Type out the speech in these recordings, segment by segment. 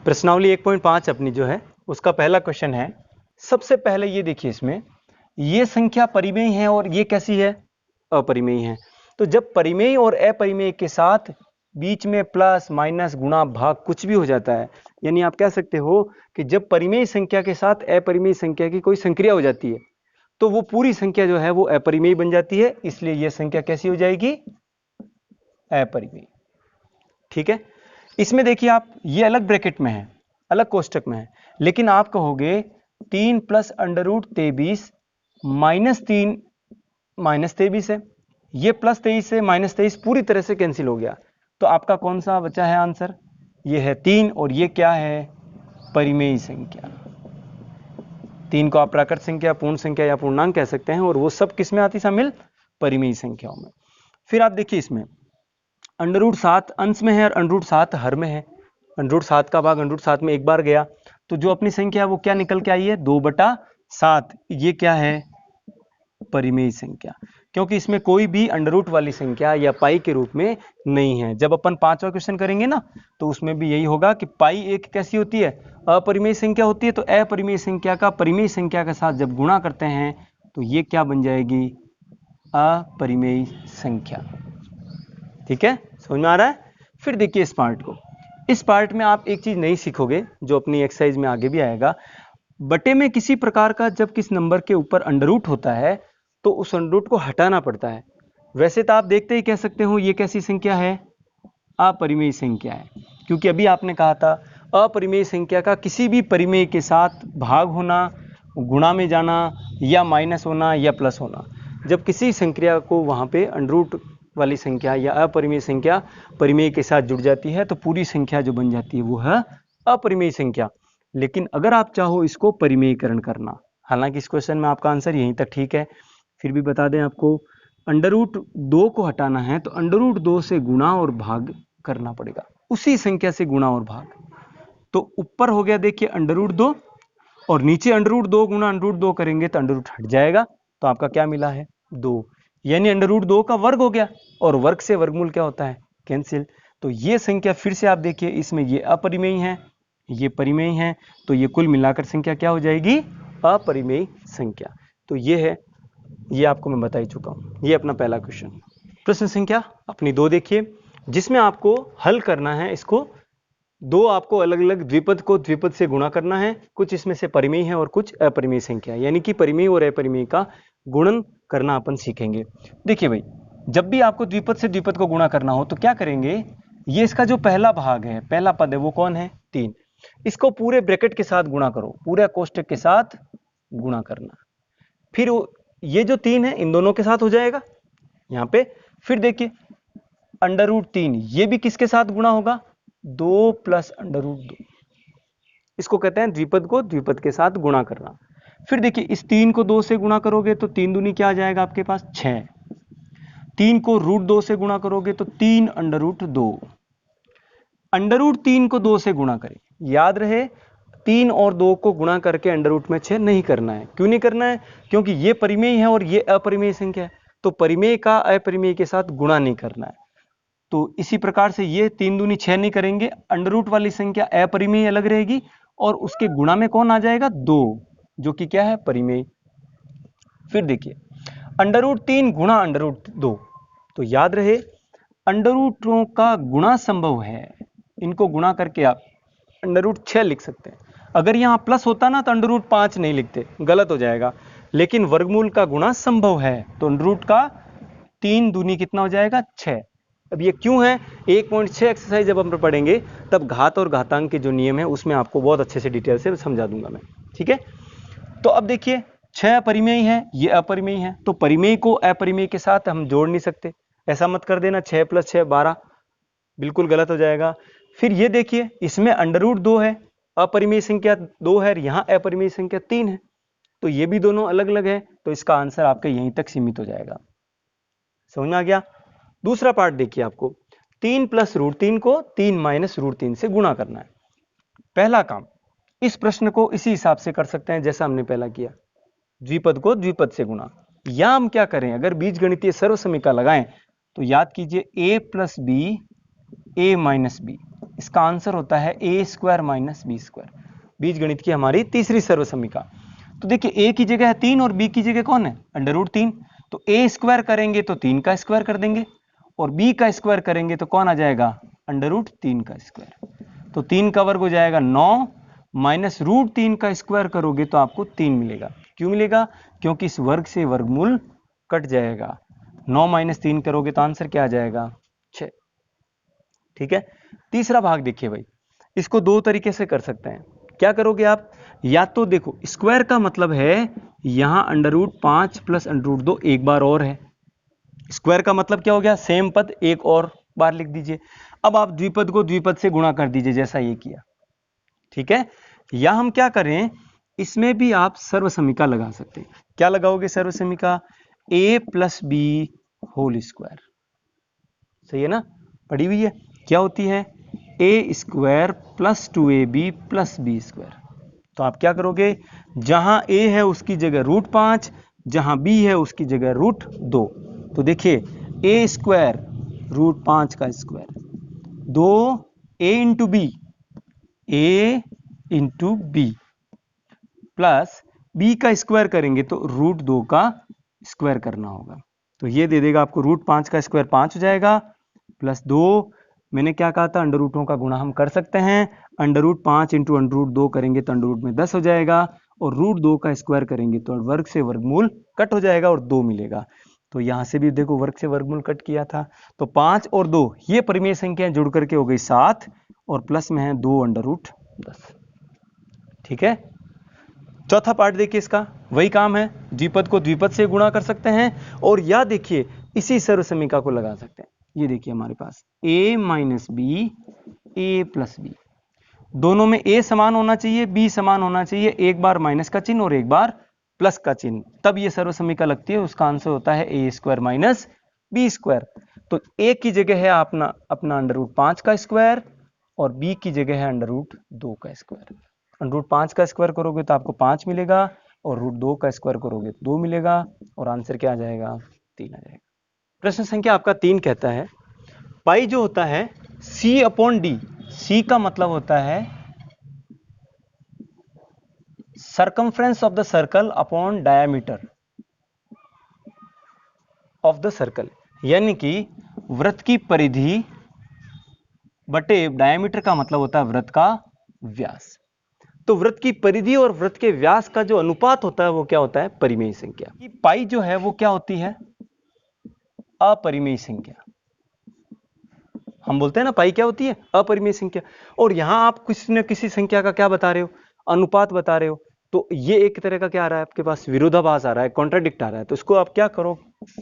प्रश्नावली 1.5 अपनी जो है उसका पहला क्वेश्चन है। सबसे पहले ये देखिए, इसमें ये संख्या परिमेय है और ये कैसी है, अपरिमेय है। तो जब परिमेय और अपरिमेय के साथ बीच में प्लस माइनस गुणा भाग कुछ भी हो जाता है, यानी आप कह सकते हो कि जब परिमेय संख्या के साथ अपरिमेय संख्या की कोई संक्रिया हो जाती है तो वो पूरी संख्या जो है वो अपरिमेय बन जाती है, इसलिए ये संख्या कैसी हो जाएगी, अपरिमेय। ठीक है। इसमें देखिए आप, ये अलग ब्रैकेट में है, अलग कोष्टक में है, लेकिन आप कहोगे 3 plus under root 23 minus 3 minus 23 है, ये प्लस 23 से माइनस 23 पूरी तरह से कैंसिल हो गया, तो आपका कौन सा बचा है आंसर, ये है 3, और ये क्या है, परिमेय संख्या। 3 को आप प्राकृत संख्या, पूर्ण संख्या या पूर्णांक कह सकते हैं, और वो सब किस में आती शामिल, परिमेय संख्याओं में। फिर आप देखिए इसमें अंडर रूट 7 अंश में है और अंडर रूट 7 हर में है। अंडर रूट 7 का भाग अंडर रूट 7 में एक बार गया, तो जो अपनी संख्या है वो क्या निकल के आई है, 2/7। ये क्या है, परिमेय संख्या, क्योंकि इसमें कोई भी अंडर रूट वाली संख्या या पाई के रूप में नहीं है। जब अपन 5वां क्वेश्चन करेंगे ना, तो उसमें भी यही होगा कि पाई एक कैसी होती है, अपरिमेय संख्या होती है। तो अपरिमेय संख्या का परिमेय संख्या के साथ जब गुणा करते हैं तो ये क्या बन जाएगी, अपरिमेय संख्या। ठीक है, समझ में आ रहा है। फिर देखिए इस पार्ट को, इस पार्ट में आप एक चीज नहीं सीखोगे जो अपनी एक्सरसाइज में आगे भी आएगा। बटे में किसी प्रकार का जब किस नंबर के ऊपर अंडर रूट होता है तो उस अंडर रूट को हटाना पड़ता है। वैसे तो आप देखते ही कह सकते हो ये कैसी संख्या है, अपरिमेय संख्या है, क्योंकि अभी आपने कहा था अपरिमेय संख्या का किसी भी परिमेय के साथ भाग होना, गुणा में जाना, या माइनस होना या प्लस होना। जब किसी संख्या को वहां पे अंडर रूट वाली संख्या या अपरिमेय संख्या परिमेय के साथ जुड़ जाती है तो पूरी संख्या जो बन जाती है वो है अपरिमेय संख्या। लेकिन अगर आप चाहो इसको परिमेयकरण करना, हालांकि इस क्वेश्चन में आपका आंसर यहीं तक ठीक है, फिर भी बता दें आपको, अंडर रूट 2 को हटाना है तो अंडर रूट 2 से गुणा और भाग करना पड़ेगा, उसी संख्या से गुणा और भाग। तो ऊपर हो गया देखिए अंडर रूट 2, और नीचे अंडर रूट 2 गुणा अंडर रूट 2 करेंगे तो अंडर रूट हट जाएगा, तो आपका क्या मिला है, 2, यानी अंडर रूट 2 का वर्ग हो गया, और वर्ग से वर्गमूल क्या होता है, कैंसिल। तो ये संख्या फिर से आप देखिए, इसमें ये अपरिमेय है, ये परिमेय है, तो ये कुल मिलाकर संख्या क्या हो जाएगी, अपरिमेय संख्या। तो ये है, ये आपको मैं बता ही चुका हूं। ये अपना पहला क्वेश्चन। प्रश्न संख्या अपनी 2 देखिए, जिसमें आपको हल करना है इसको, दो आपको अलग अलग द्विपद को द्विपद से गुणा करना है। कुछ इसमें से परिमेय है और कुछ अपरिमेय संख्या, यानी कि परिमेय और अपरिमेय का गुणन करना अपन सीखेंगे। देखिए भाई, जब भी आपको द्विपद से द्विपद को गुणा करना हो तो क्या करेंगे, ये इसका जो पहला भाग है, पहला पद है, वो कौन है, 3, इसको पूरे ब्रैकेट के साथ गुणा करो, पूरे कोष्टक के साथ गुणा करना। फिर ये जो 3 है इन दोनों के साथ हो जाएगा यहां पे। फिर देखिए अंडर रूट 3, ये भी किसके साथ गुणा होगा, 2 प्लस अंडर रूट 2, इसको कहते हैं द्विपद को द्विपद के साथ गुणा करना। फिर देखिए इस 3 को 2 से गुणा करोगे तो 3 दूनी क्या आ जाएगा आपके पास, 6। 3 को रूट 2 से गुणा करोगे तो 3 अंडर रूट 2। अंडर रूट 3 को 2 से गुणा करें, याद रहे 3 और 2 को गुणा करके अंडर रूट में 6 नहीं करना है। क्यों नहीं करना है, क्योंकि ये परिमेय है और ये अपरिमेय संख्या है, तो परिमेय का अपरिमेय के साथ गुणा नहीं करना है। तो इसी प्रकार से ये 3 दूनी 6 नहीं करेंगे, अंडर रूट वाली संख्या अपरिमेय अलग रहेगी और उसके गुणा में कौन आ जाएगा, 2, जो कि क्या है, परिमेय। फिर देखिए अंडर रूट 3 गुणा अंडर रूट 2, तो याद रहे अंडर रूटों का गुणा संभव है, इनको गुणा करके आप अंडर रूट 6 लिख सकते हैं। अगर यहां प्लस होता ना तो अंडर रूट 5 नहीं लिखते, गलत हो जाएगा, लेकिन वर्गमूल का गुणा संभव है तो अंडर रूट का 3 दूनी कितना हो जाएगा, 6। अब ये क्यों है, 1.6 एक्सरसाइज जब हम पढ़ेंगे तब घात और घातांक के जो नियम है उसमें आपको बहुत अच्छे से डिटेल से समझा दूंगा मैं। ठीक है, तो अब देखिए 6 परिमेय है, ये अपरिमेय है, तो परिमेय को अपरिमेय के साथ हम जोड़ नहीं सकते, ऐसा मत कर देना 6 + 6 12, बिल्कुल गलत हो जाएगा। फिर ये देखिए इसमें अंडर रूट 2 है, अपरिमेय संख्या 2 है, यहां अपरिमेय संख्या 3 है, तो ये भी दोनों अलग अलग है, तो इसका आंसर आपका यहीं तक सीमित हो जाएगा। समझ में आ गया। दूसरा पार्ट देखिए, आपको 3 + √3 को 3 - √3 से गुणा करना है। पहला काम, इस प्रश्न को इसी हिसाब से कर सकते हैं जैसा हमने पहला किया, द्विपद को द्विपद से गुणा। या हम क्या करें, अगर बीजगणितीय सर्व समीकरण लगाएं तो याद कीजिए a + b a - b, इसका आंसर होता है ए स्क्वायर माइनस बी स्क्वायर। बीजगणित की हमारी तीसरी सर्वसमीका। तो देखिए ए की जगह है 3 और बी की जगह कौन है, √3। तो ए स्क्वायर करेंगे तो 3 का स्क्वायर कर देंगे, और बी का स्क्वायर करेंगे तो कौन आ जाएगा, √3 का स्क्वायर। तो 3 का वर्ग हो जाएगा 9, माइनस √3 का स्क्वायर करोगे तो आपको 3 मिलेगा। क्यों मिलेगा, क्योंकि इस वर्ग से वर्गमूल कट जाएगा। 9 माइनस 3 करोगे तो आंसर क्या आ जाएगा, 6। ठीक है। तीसरा भाग देखिए भाई, इसको दो तरीके से कर सकते हैं। क्या करोगे आप, या तो देखो स्क्वायर का मतलब है यहां √5 प्लस √2 एक बार और है। स्क्वायर का मतलब क्या हो गया, सेम पद एक और बार लिख दीजिए। अब आप द्विपद को द्विपद से गुणा कर दीजिए जैसा ये किया। ठीक है। या हम क्या करें, इसमें भी आप सर्वसमीका लगा सकते हैं। क्या लगाओगे सर्वसमीका, a plus B whole square. सही है ना, पढ़ी हुई है। क्या होती है, a square plus 2ab plus B square. तो आप क्या करोगे, जहां a है उसकी जगह √5, जहां b है उसकी जगह √2। तो देखिए a स्क्वायर √5 का square, 2a into B, a into B, plus b का स्क्वायर करेंगे तो √2 का स्क्वायर करना होगा। तो ये दे देगा आपको √5 का स्क्वायर 5 हो जाएगा, प्लस 2, मैंने क्या कहा था, अंडर रूटों का गुणा हम कर सकते हैं। √5 इंटू √2 करेंगे तो अंडर रूट में 10 हो जाएगा, और √2 का स्क्वायर करेंगे तो वर्ग से वर्गमूल कट हो जाएगा और 2 मिलेगा। तो यहां से भी देखो वर्ग से वर्गमूल कट किया था, तो 5 और 2 ये परिमेय संख्याएं जुड़ करके हो गई 7, और प्लस में है 2√10। ठीक है। चौथा पार्ट देखिए, इसका वही काम है, द्विपद को द्विपद से गुणा कर सकते हैं, और या देखिए इसी सर्वसमीका को लगा सकते हैं। ये देखिए हमारे पास a minus B, A plus B, दोनों में a समान होना चाहिए, b समान होना चाहिए, एक बार माइनस का चिन्ह और एक बार प्लस का चिन्ह, तब ये सर्वसमीका लगती है। उसका आंसर होता है a square minus B square. तो a की जगह है अपना √5 का स्क्वायर, और b की जगह है √2 का स्क्वायर। √5 का स्क्वायर करोगे तो आपको 5 मिलेगा, और √2 का स्क्वायर करोगे तो 2 मिलेगा, और आंसर क्या आ जाएगा, 3 आ जाएगा। प्रश्न संख्या आपका 3 कहता है, पाई जो होता है C/D, C का मतलब होता है circumference of the circle upon diameter of the circle, यानी कि वृत्त की परिधि बटे डायमीटर का मतलब होता है वृत्त का व्यास। तो वृत्त की परिधि और वृत्त के व्यास का जो अनुपात होता है वो क्या होता है, परिमेय संख्या। पाई जो है वो क्या होती है, अपरिमेय संख्या। हम बोलते हैं ना पाई क्या होती है, अपरिमेय संख्या। और यहां आप किसी न किसी संख्या का क्या बता रहे हो, अनुपात बता रहे हो। तो ये एक तरह का क्या आ रहा है आपके पास, विरोधाभास आ रहा है, कॉन्ट्राडिक्ट आ रहा है। तो इसको आप क्या करो,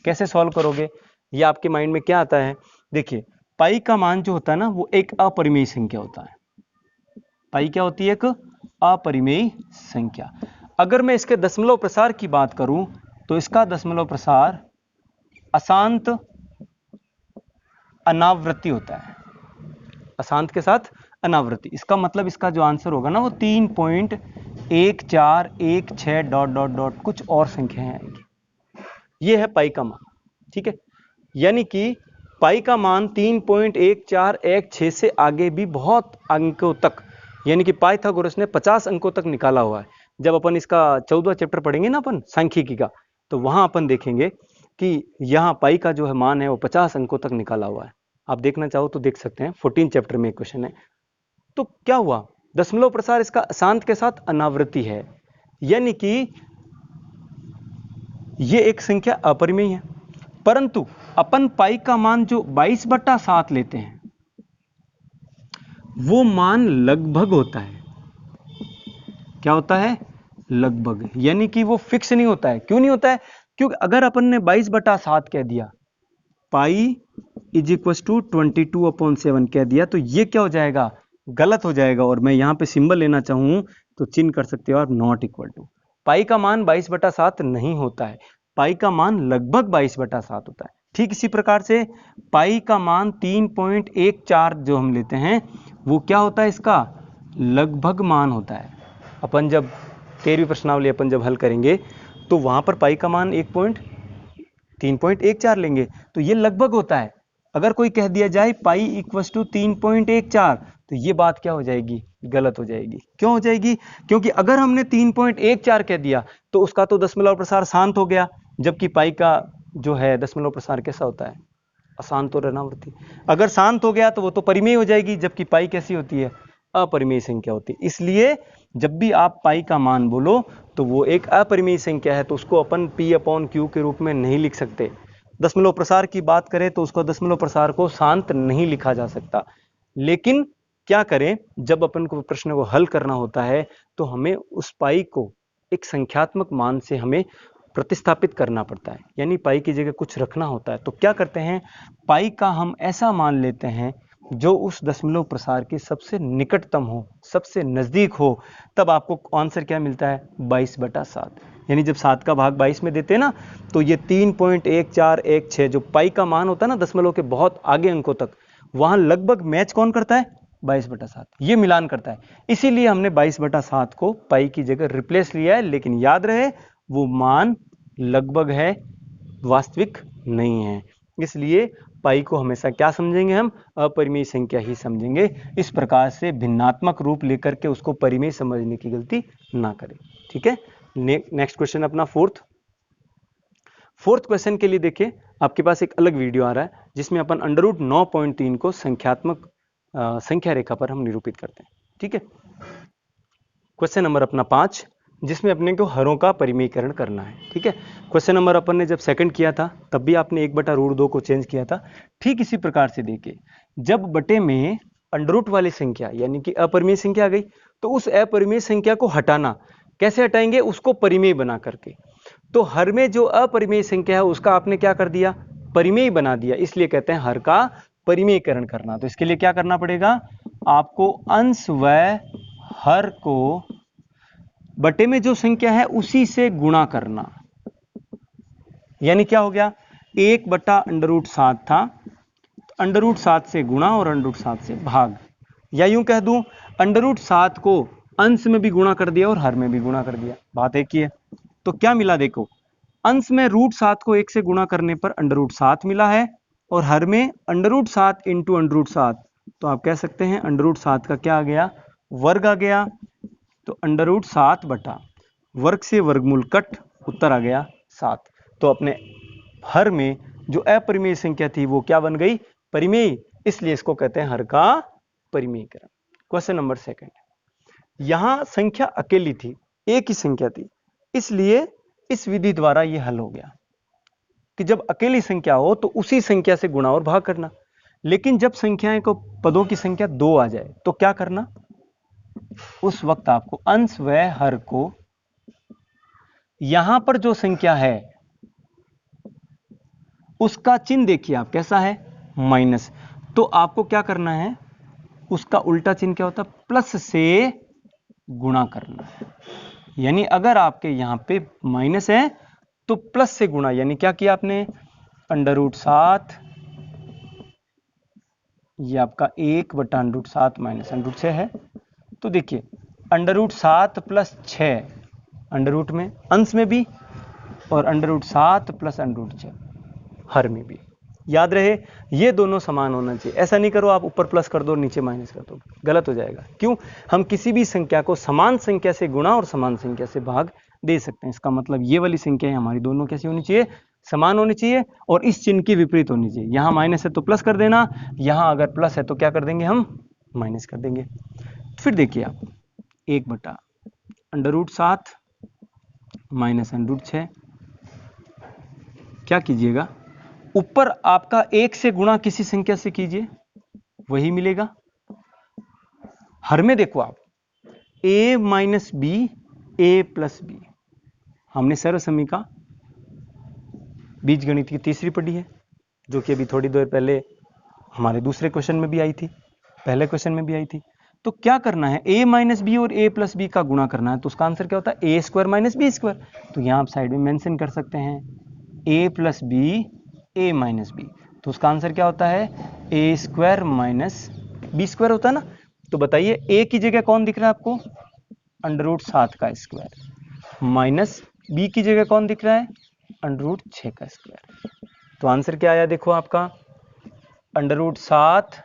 कैसे सॉल्व करोगे, ये आपके माइंड में क्या आता है। देखिए पाई का मान जो होता है ना वो एक अपरिमेय संख्या होता है। पाई क्या होती है, एक अपरिमेय संख्या। अगर मैं इसके दशमलव प्रसार की बात करूं तो इसका दशमलव प्रसार अशांत अनावृत्ति होता है, अशांत के साथ अनावृत्ति। इसका मतलब इसका जो आंसर होगा ना वो 3.1416 ... कुछ और संख्याएं आएंगी। ये है पाई का मान। ठीक है, यानी कि पाई का मान 3.1416 से आगे भी बहुत अंकों तक, यानी कि पाइथागोरस ने 50 अंकों तक निकाला हुआ है। जब अपन इसका 14वां चैप्टर पढ़ेंगे ना अपन सांख्यिकी का, तो वहां अपन देखेंगे कि यहाँ पाई का जो है मान है वो 50 अंकों तक निकाला हुआ है। आप देखना चाहो तो देख सकते हैं, 14 चैप्टर में एक क्वेश्चन है। तो क्या हुआ, दशमलव प्रसार इसका अशांत के साथ अनावृत्ति है, यानी कि ये एक संख्या अपरिमेय है। परंतु अपन पाई का मान जो 22/7 लेते हैं वो मान लगभग होता है। क्या होता है, लगभग, यानी कि वो फिक्स नहीं होता है। क्यों नहीं होता है, क्योंकि अगर अपन ने 22/7 कह दिया, पाई = 22/7 कह दिया, तो ये क्या हो जाएगा, गलत हो जाएगा। और मैं यहां पे सिंबल लेना चाहूं तो चिन्ह कर सकते हो आप ≠ पाई का मान 22/7 नहीं होता है, पाई का मान लगभग 22/7 होता है। ठीक इसी प्रकार से पाई का मान 3.14 जो हम लेते हैं वो क्या होता है, इसका लगभग मान होता है। अपन जब 13वीं प्रश्नावली अपन जब हल करेंगे तो वहां पर पाई का मान 3.14 लेंगे, तो ये लगभग होता है। अगर कोई कह दिया जाए पाई = 3.14, तो ये बात क्या हो जाएगी, गलत हो जाएगी। क्यों हो जाएगी? क्योंकि अगर हमने 3.14 कह दिया तो उसका तो दशमलव प्रसार शांत हो गया, जबकि पाई का जो है दशमलव प्रसार कैसा होता है, अशांत और ऋणावर्ती। अगर शांत हो गया तो वो तो परिमेय हो जाएगी, जबकि पाई कैसी होती है, अपरिमेय संख्या होती है। इसलिए जब भी आप पाई का मान बोलो तो वो एक अपरिमेय संख्या है, तो उसको अपन P/Q के रूप में नहीं लिख सकते। दशमलव प्रसार की बात करें तो उसको दशमलव प्रसार को शांत नहीं लिखा जा सकता। लेकिन क्या करें, जब अपन को प्रश्न को हल करना होता है तो हमें उस पाई को एक संख्यात्मक मान से हमें प्रतिस्थापित करना पड़ता है, यानी पाई की जगह कुछ रखना होता है। तो क्या करते हैं, पाई का हम ऐसा मान लेते हैं जो उस दशमलव प्रसार के सबसे निकटतम हो, सबसे नजदीक हो। तब आपको आंसर क्या मिलता है, 22/7। यानी जब 7 का भाग 22 में देते हैं ना, तो ये 3.1416 जो पाई का मान होता है ना दशमलव के बहुत आगे अंकों तक, वहां लगभग मैच कौन करता है, 22/7, ये मिलान करता है। इसीलिए हमने 22/7 को पाई की जगह रिप्लेस लिया है। लेकिन याद रहे वो मान लगभग है, वास्तविक नहीं है। इसलिए पाई को हमेशा क्या समझेंगे, हम अपरिमेय संख्या ही समझेंगे। इस प्रकार से भिन्नात्मक रूप लेकर के उसको परिमेय समझने की गलती ना करें। ठीक है, नेक्स्ट क्वेश्चन अपना फोर्थ क्वेश्चन के लिए देखिए, आपके पास एक अलग वीडियो आ रहा है जिसमें अपन √9.3 को संख्यात्मक संख्या रेखा पर हम निरूपित करते हैं। ठीक है, क्वेश्चन नंबर अपना 5, जिसमें अपने को हरों का परिमेयीकरण करना है। ठीक है, क्वेश्चन नंबर अपन ने जब सेकंड किया था तब भी आपने 1/√2 को चेंज किया था। ठीक इसी प्रकार से देखिए, जब बटे में अंडर वाली संख्या यानी कि अपरिमेय संख्या आ गई, तो उस अपरिमेय संख्या को हटाना, कैसे हटाएंगे, उसको परिमेय बना करके। तो हर में जो अपरिमेय संख्या है उसका आपने क्या कर दिया, परिमेय बना दिया। इसलिए कहते हैं हर का परिमेयीकरण करना। तो इसके लिए क्या करना पड़ेगा, आपको अंश व हर को बटे में जो संख्या है उसी से गुणा करना। यानी क्या हो गया, 1/√7 था, √7 से गुणा और √7 से भाग, या यूं कह दूं √7 को अंश में भी गुणा कर दिया और हर में भी गुणा कर दिया। बात एक ही है। तो क्या मिला, देखो, अंश में √7 को 1 से गुणा करने पर √7 मिला है, और हर में √7 इंटू √7, तो आप कह सकते हैं √7 का क्या आ गया, वर्ग आ गया। तो √7 बटा वर्ग से वर्गमूल कट, उत्तर आ गया 7। तो अपने हर में जो अपरिमेय संख्या थी वो क्या बन गई, परिमेय। इसलिए इसको कहते हैं हर का परिमेयीकरण। क्वेश्चन नंबर सेकंड, यहां संख्या अकेली थी, एक ही संख्या थी, इसलिए इस विधि द्वारा यह हल हो गया कि जब अकेली संख्या हो तो उसी संख्या से गुणा और भाग करना। लेकिन जब संख्याएं को पदों की संख्या 2 आ जाए तो क्या करना, उस वक्त आपको अंश व हर को, यहां पर जो संख्या है उसका चिन्ह देखिए आप कैसा है, माइनस। तो आपको क्या करना है, उसका उल्टा चिन्ह क्या होता है, प्लस से गुणा करना है। यानी अगर आपके यहां पे माइनस है तो प्लस से गुणा, यानी क्या किया आपने, √7, ये आपका 1/√7 माइनस √6 है। तो देखिए √7 प्लस 6 अंडर में, अंश में भी, और √7 प्लस √6 हर में भी। याद रहे ये दोनों समान होना चाहिए। ऐसा नहीं करो आप ऊपर प्लस कर दो नीचे माइनस कर दो, गलत हो जाएगा। क्यों, हम किसी भी संख्या को समान संख्या से गुणा और समान संख्या से भाग दे सकते हैं। इसका मतलब ये वाली संख्या हमारी दोनों कैसी होनी चाहिए, समान होनी चाहिए, और इस चिन्ह की विपरीत होनी चाहिए। यहां माइनस है तो प्लस कर देना, यहां अगर प्लस है तो क्या कर देंगे, हम माइनस कर देंगे। फिर देखिए आप 1/√7 माइनस √6, क्या कीजिएगा, ऊपर आपका 1 से गुणा किसी संख्या से कीजिए, वही मिलेगा। हर में देखो आप a minus B, A plus B, हमने सर्वसमीका बीजगणित की तीसरी पढ़ी है, जो कि अभी थोड़ी देर पहले हमारे दूसरे क्वेश्चन में भी आई थी, पहले क्वेश्चन में भी आई थी। तो क्या करना है, a माइनस बी और a प्लस बी का गुणा करना है। तो उसका आंसर क्या होता है, a² माइनस बी स्क्वायर। तो यहां आप साइड में मेंशन कर सकते हैं a plus B, a minus B. तो उसका आंसर क्या होता है, a² माइनस b² होता है ना। तो बताइए a की जगह कौन दिख रहा है आपको, √7 का स्क्वायर, माइनस b की जगह कौन दिख रहा है, √6 का स्क्वायर। तो आंसर क्या आया, देखो आपका √7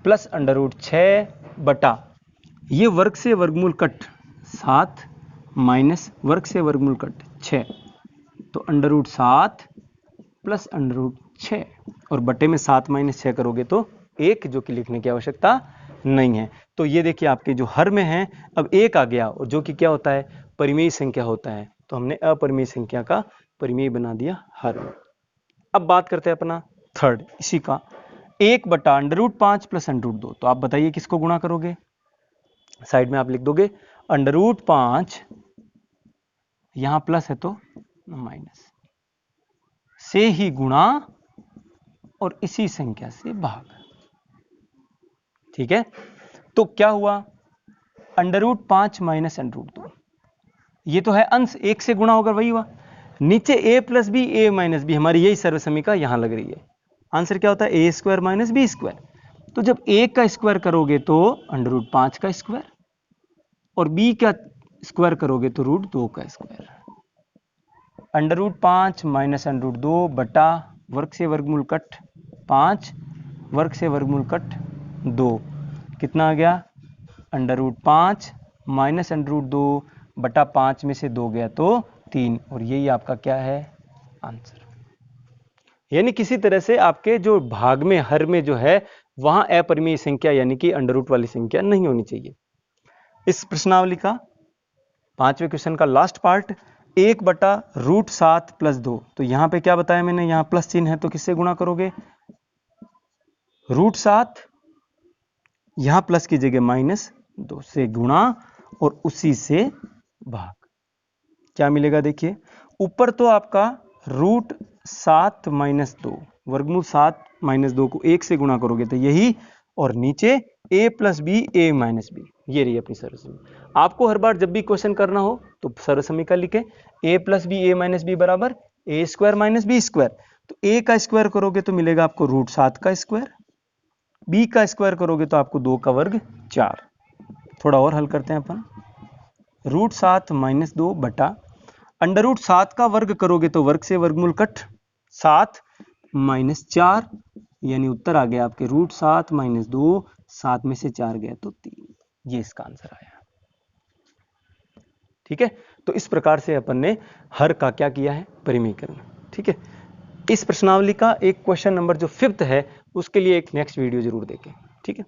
प्लस अंडर रूट 6 बटा ये वर्ग से वर्गमूल कट 7 माइनस वर्ग से वर्गमूल कट 6, तो under root 7 plus under root 6 और बटे में 7 माइनस 6 करोगे तो 1, जो कि लिखने की आवश्यकता नहीं है। तो ये देखिए आपके जो हर में है अब 1 आ गया, और जो कि क्या होता है, परिमेय संख्या होता है, तो हमने अपरिमेय संख्या का परिमेय बना दिया हर में। अब बात करते हैं अपना थर्ड इसी का, 1 बटा under root 5 plus under root 2। तो आप बताइए किसको गुणा करोगे, साइड में आप लिख दोगे अंडर रूट 5, यहां प्लस है तो माइनस से ही गुणा और इसी संख्या से भाग। ठीक है, तो क्या हुआ, under root 5 minus under root 2, ये तो है अंश, 1 से गुणा होकर वही हुआ। नीचे a plus B A minus B, हमारी यही सर्वसमीका यहां लग रही है। आंसर क्या होता है, ए स्क्वायर माइनस बी स्क्वायर। तो जब a का स्क्वायर करोगे तो अंडर रूट 5 का स्क्वायर, और b का स्क्वायर करोगे तो रूट 2 का square. Under root 5 minus under root 2 बटा वर्ग से वर्गमूल कट 5 वर्ग से वर्गमूल कट 2, कितना आ गया, under root 5 minus under root 2 बटा 5 में से 2 गया तो 3, और यही आपका क्या है आंसर। यानी किसी तरह से आपके जो भाग में हर में जो है वहां अपरिमेय संख्या यानी कि अंडर रूट वाली संख्या नहीं होनी चाहिए। इस प्रश्नावली का 5वें क्वेश्चन का लास्ट पार्ट, 1 बटा रूट 7 प्लस 2। तो यहां पे क्या बताया मैंने, यहां प्लस चिन्ह है तो किससे गुणा करोगे, रूट 7 यहां प्लस की जगह माइनस 2 से गुणा और उसी से भाग। क्या मिलेगा देखिए, ऊपर तो आपका रूट 7 माइनस 2, वर्गमूल 7 माइनस 2 को 1 से गुणा करोगे तो यही, और नीचे a plus B A minus B, ये रही अपनी सर्वसमीका। आपको हर बार जब भी क्वेश्चन करना हो तो सर्वसमीका लिखे, a plus B A minus B बराबर A square minus B square. तो a का स्क्वायर करोगे तो मिलेगा आपको रूट 7 का स्क्वायर, b का स्क्वायर करोगे तो आपको 2 का वर्ग 4। थोड़ा और हल करते हैं अपन, रूट 7 माइनस 2 बटा अंडर रूट 7 का वर्ग करोगे तो वर्ग से वर्गमूल कट 7 माइनस 4, यानी उत्तर आ गया आपके रूट 7 माइनस 2, 7 में से 4 गया तो 3, ये इसका आंसर आया। ठीक है, तो इस प्रकार से अपन ने हर का क्या किया है, परिमेयकरण। ठीक है, इस प्रश्नावली का एक क्वेश्चन नंबर जो 5th है उसके लिए एक नेक्स्ट वीडियो जरूर देखें। ठीक है।